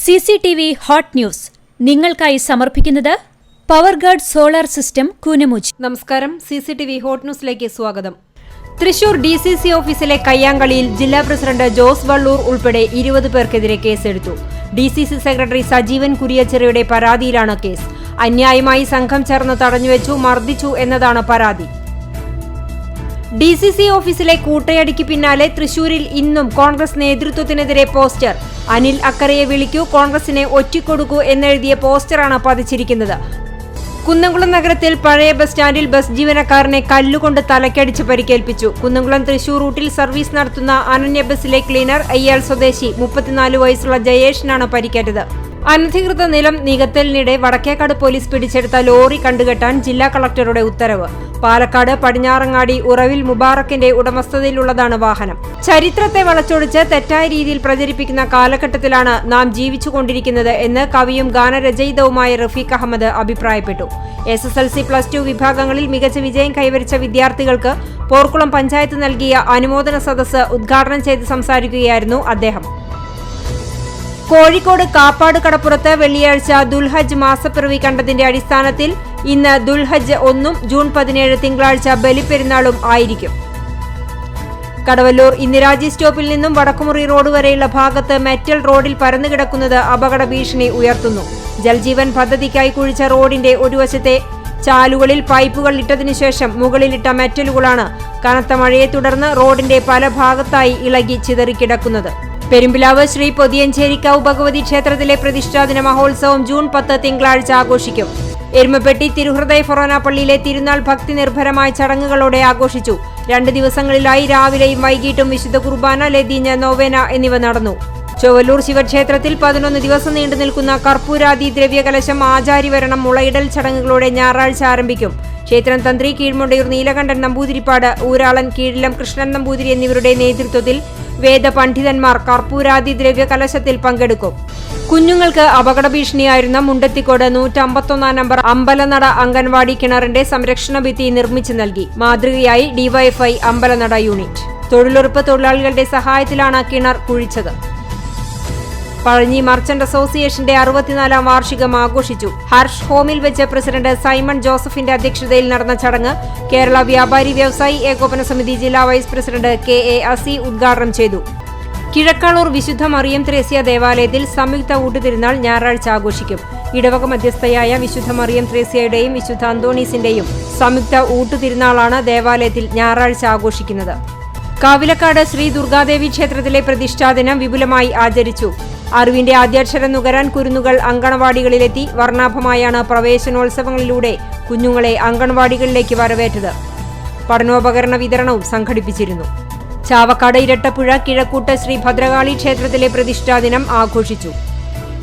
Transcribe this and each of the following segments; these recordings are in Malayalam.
CCTV ഹോട്ട് ന്യൂസ് നിങ്ങൾക്കായി സമർപ്പിക്കുന്നത് പവർഗാർഡ് സോളാർ സിസ്റ്റം കൂനമുച്ചി. നമസ്കാരം, CCTV ഹോട്ട് ന്യൂസിലേക്ക് സ്വാഗതം. തൃശൂർ DCC ഓഫീസിലെ കയ്യാങ്കളിയിൽ ജില്ലാ പ്രസിഡന്റ് ജോസ് വള്ളൂർ ഉൾപ്പെടെ 20 പേർക്കെതിരെ കേസെടുത്തു. DCC സെക്രട്ടറി സജീവൻ കുരിയച്ചിറയുടെ പരാതിയിലാണ് കേസ്. അന്യായമായി സംഘം ചേർന്ന് തടഞ്ഞുവെച്ചു, മർദ്ദിച്ചു എന്നതാണ് പരാതി. DCC ഓഫീസിലെ കൂട്ടയടിക്ക് പിന്നാലെ തൃശൂരിൽ ഇന്നും കോൺഗ്രസ് നേതൃത്വത്തിനെതിരെ പോസ്റ്റർ. അനിൽ അക്കരയെ വിളിക്കൂ, കോൺഗ്രസിനെ ഒറ്റിക്കൊടുക്കൂ എന്നെഴുതിയ പോസ്റ്ററാണ് പതിച്ചിരിക്കുന്നത്. കുന്നംകുളം നഗരത്തിൽ പഴയ ബസ് സ്റ്റാൻഡിൽ ബസ് ജീവനക്കാരനെ കല്ലുകൊണ്ട് തലക്കടിച്ച് പരിക്കേൽപ്പിച്ചു. കുന്നംകുളം തൃശൂർ റൂട്ടിൽ സർവീസ് നടത്തുന്ന അനന്യ ബസിലെ ക്ലീനർ അയ്യാൾ സ്വദേശി 34 വയസ്സുള്ള ജയേഷിനാണ് പരിക്കേറ്റത്. അനധികൃത നിലം നികത്തലിനിടെ വടക്കേക്കാട് പോലീസ് പിടിച്ചെടുത്ത ലോറി കണ്ടുകെട്ടാൻ ജില്ലാ കളക്ടറുടെ ഉത്തരവ്. പാലക്കാട് പടിഞ്ഞാറങ്ങാടി ഉറവിൽ മുബാറക്കിന്റെ ഉടമസ്ഥതയിലുള്ളതാണ് വാഹനം. ചരിത്രത്തെ വളച്ചൊടിച്ച് തെറ്റായ രീതിയിൽ പ്രചരിപ്പിക്കുന്ന കാലഘട്ടത്തിലാണ് നാം ജീവിച്ചുകൊണ്ടിരിക്കുന്നത് എന്ന് കവിയും ഗാനരചയിതാവുമായ റഫീഖ് അഹമ്മദ് അഭിപ്രായപ്പെട്ടു. SSLC +2 വിഭാഗങ്ങളിൽ മികച്ച വിജയം കൈവരിച്ച വിദ്യാർത്ഥികൾക്ക് പോർക്കുളം പഞ്ചായത്ത് നൽകിയ അനുമോദന സദസ്സ് ഉദ്ഘാടനം ചെയ്ത് സംസാരിക്കുകയായിരുന്നു അദ്ദേഹം. കോഴിക്കോട് കാപ്പാട് കടപ്പുറത്ത് വെള്ളിയാഴ്ച ദുൽഹജ്ജ് മാസപ്പിറവി കണ്ടതിന്റെ അടിസ്ഥാനത്തിൽ ഇന്ന് ദുൽഹജ്ജ് 1 ജൂൺ 17 തിങ്കളാഴ്ച ബലിപ്പെരുന്നാളും ആയിരിക്കും. കടവല്ലൂർ ഇന്ദിരാജി സ്റ്റോപ്പിൽ നിന്നും വടക്കുമുറി റോഡ് വരെയുള്ള ഭാഗത്ത് മെറ്റൽ റോഡിൽ പരന്നുകിടക്കുന്നത് അപകട ഭീഷണി ഉയർത്തുന്നു. ജൽജീവൻ പദ്ധതിക്കായി കുഴിച്ച റോഡിന്റെ ഒരു വശത്തെ ചാലുകളിൽ പൈപ്പുകൾ ഇട്ടതിനുശേഷം മുകളിലിട്ട മെറ്റലുകളാണ് കനത്ത മഴയെ തുടർന്ന് റോഡിന്റെ പല ഭാഗത്തായി ഇളകി ചിതറിക്കിടക്കുന്നത്. പെരുമ്പിലാവ് ശ്രീ പൊതിയഞ്ചേരിക്കാവ് ഭഗവതി ക്ഷേത്രത്തിലെ പ്രതിഷ്ഠാദിന മഹോത്സവം ജൂൺ 10 തിങ്കളാഴ്ച ആഘോഷിക്കും. എരുമപ്പെട്ടി തിരുഹൃദയ ഫൊറോന പള്ളിയിലെ തിരുനാൾ ഭക്തി നിർഭരമായ ചടങ്ങുകളോടെ ആഘോഷിച്ചു. 2 ദിവസങ്ങളിലായി രാവിലെയും വൈകിട്ടും വിശുദ്ധ കുർബാന, ലതീഞ്ഞ്, നോവേന എന്നിവ നടന്നു. ചൊവ്വല്ലൂർ ശിവക്ഷേത്രത്തിൽ 11 ദിവസം നീണ്ടു നിൽക്കുന്ന കർപ്പൂരാദി ദ്രവ്യകലശം ആചാര്യവരണം മുളയിടൽ ചടങ്ങുകളോടെ ഞായറാഴ്ച ആരംഭിക്കും. ക്ഷേത്രം തന്ത്രി കീഴ്മുണ്ടയൂർ നീലകണ്ഠൻ നമ്പൂതിരിപ്പാട്, ഊരാളൻ കീഴിലം കൃഷ്ണൻ നമ്പൂതിരി എന്നിവരുടെ നേതൃത്വത്തിൽ വേദപണ്ഡിതന്മാർ കർപ്പൂരാദി ദ്രവ്യകലശത്തിൽ പങ്കെടുക്കും. കുഞ്ഞുങ്ങൾക്ക് അപകട ഭീഷണിയായിരുന്ന മുണ്ടത്തിക്കോട് 151 നമ്പർ അമ്പലനട അംഗൻവാടി കിണറിന്റെ സംരക്ഷണ ഭിത്തി നിർമ്മിച്ചു നൽകി. മാതൃകയായി DYFI അമ്പലനട യൂണിറ്റ്. തൊഴിലുറപ്പ് തൊഴിലാളികളുടെ സഹായത്തിലാണ് കിണർ കുഴിച്ചത്. പഴഞ്ഞി മർച്ചന്റ് അസോസിയേഷന്റെ 64ാം വാർഷികം ആഘോഷിച്ചു. ഹർഷ് ഹോമിൽ വെച്ച് പ്രസിഡന്റ് സൈമൺ ജോസഫിന്റെ അധ്യക്ഷതയിൽ നടന്ന ചടങ്ങ് കേരള വ്യാപാരി വ്യവസായി ഏകോപന സമിതി ജില്ലാ വൈസ് പ്രസിഡന്റ് KA അസി ഉദ്ഘാടനം ചെയ്തു. കിഴക്കാളൂർ വിശുദ്ധ മറിയം ത്രേസ്യ ദേവാലയത്തിൽ സംയുക്ത ഊട്ടുതിരുനാൾ ഞായറാഴ്ച ആഘോഷിക്കും. ഇടവക മധ്യസ്ഥയായ വിശുദ്ധ മറിയം ത്രേസ്യയുടെയും വിശുദ്ധ അന്തോണീസിന്റെയും സംയുക്ത ഊട്ടുതിരുനാളാണ് ദേവാലയത്തിൽ ഞായറാഴ്ച ആഘോഷിക്കുന്നത്. കാവിലക്കാട് ശ്രീ ദുർഗാദേവി ക്ഷേത്രത്തിലെ പ്രതിഷ്ഠാദിനം വിപുലമായി ആചരിച്ചു. അറിവിന്റെ ആദ്യാക്ഷരം നുകരാൻ കുരുന്നുകൾ അങ്കണവാടികളിലെത്തി. വർണ്ണാഭമായാണ് പ്രവേശനോത്സവങ്ങളിലൂടെ കുഞ്ഞുങ്ങളെ അങ്കണവാടികളിലേക്ക് വരവേറ്റത്. പഠനോപകരണ വിതരണവും സംഘടിപ്പിച്ചിരുന്നു. ചാവക്കാട് ഇരട്ടപ്പുഴ കിഴക്കൂട്ട് ശ്രീ ഭദ്രകാളി ക്ഷേത്രത്തിലെ പ്രതിഷ്ഠാദിനം ആഘോഷിച്ചു.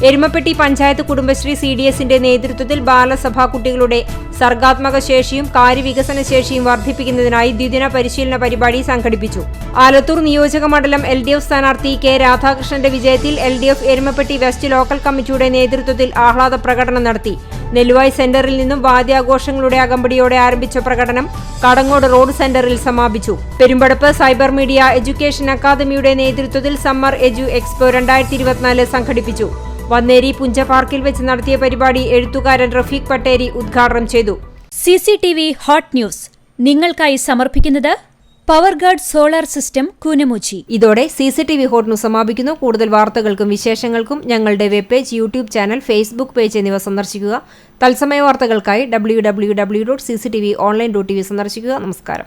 എരുമപ്പെട്ടി പഞ്ചായത്ത് കുടുംബശ്രീ CDSന്റെ നേതൃത്വത്തിൽ ബാലസഭാ കുട്ടികളുടെ സർഗാത്മക ശേഷിയും കാര്യവികസന ശേഷിയും വർദ്ധിപ്പിക്കുന്നതിനായി ദ്വിദിന പരിശീലന പരിപാടി സംഘടിപ്പിച്ചു. ആലത്തൂർ നിയോജക മണ്ഡലം LDF സ്ഥാനാർത്ഥി K രാധാകൃഷ്ണന്റെ വിജയത്തിൽ LDF എരുമപ്പെട്ടി വെസ്റ്റ് ലോക്കൽ കമ്മിറ്റിയുടെ നേതൃത്വത്തിൽ ആഹ്ലാദ പ്രകടനം നടത്തി. നെല്ലുവായ് സെന്ററിൽ നിന്നും വാദ്യാഘോഷങ്ങളുടെ അകമ്പടിയോടെ ആരംഭിച്ച പ്രകടനം കടങ്ങോട് റോഡ് സെന്ററിൽ സമാപിച്ചു. പെരുമ്പടപ്പ് സൈബർ മീഡിയ എഡ്യൂക്കേഷൻ അക്കാദമിയുടെ നേതൃത്വത്തിൽ സമ്മർ എജു എക്സ്പോ 2024 സംഘടിപ്പിച്ചു. വന്നേരി പുഞ്ച പാർക്കിൽ വെച്ച് നടത്തിയ പരിപാടി എഴുത്തുകാരൻ റഫീഖ് പട്ടേരി ഉദ്ഘാടനം ചെയ്തു. CCTV ഹോട്ട് ന്യൂസ് നിങ്ങൾക്കായി സമർപ്പിക്കുന്നത് പവർഗാർഡ് സോളാർ സിസ്റ്റം കൂനമുച്ചി. ഇതോടെ CCTV ഹോട്ട് ന്യൂസ് സമാപിക്കുന്നു. കൂടുതൽ വാർത്തകൾക്കും വിശേഷങ്ങൾക്കും ഞങ്ങളുടെ web page, YouTube channel, Facebook page എന്നിവ സന്ദർശിക്കുക. തത്സമയ വാർത്തകൾക്കായി www.cctv.online.tv സന്ദർശിക്കുക. നമസ്കാരം.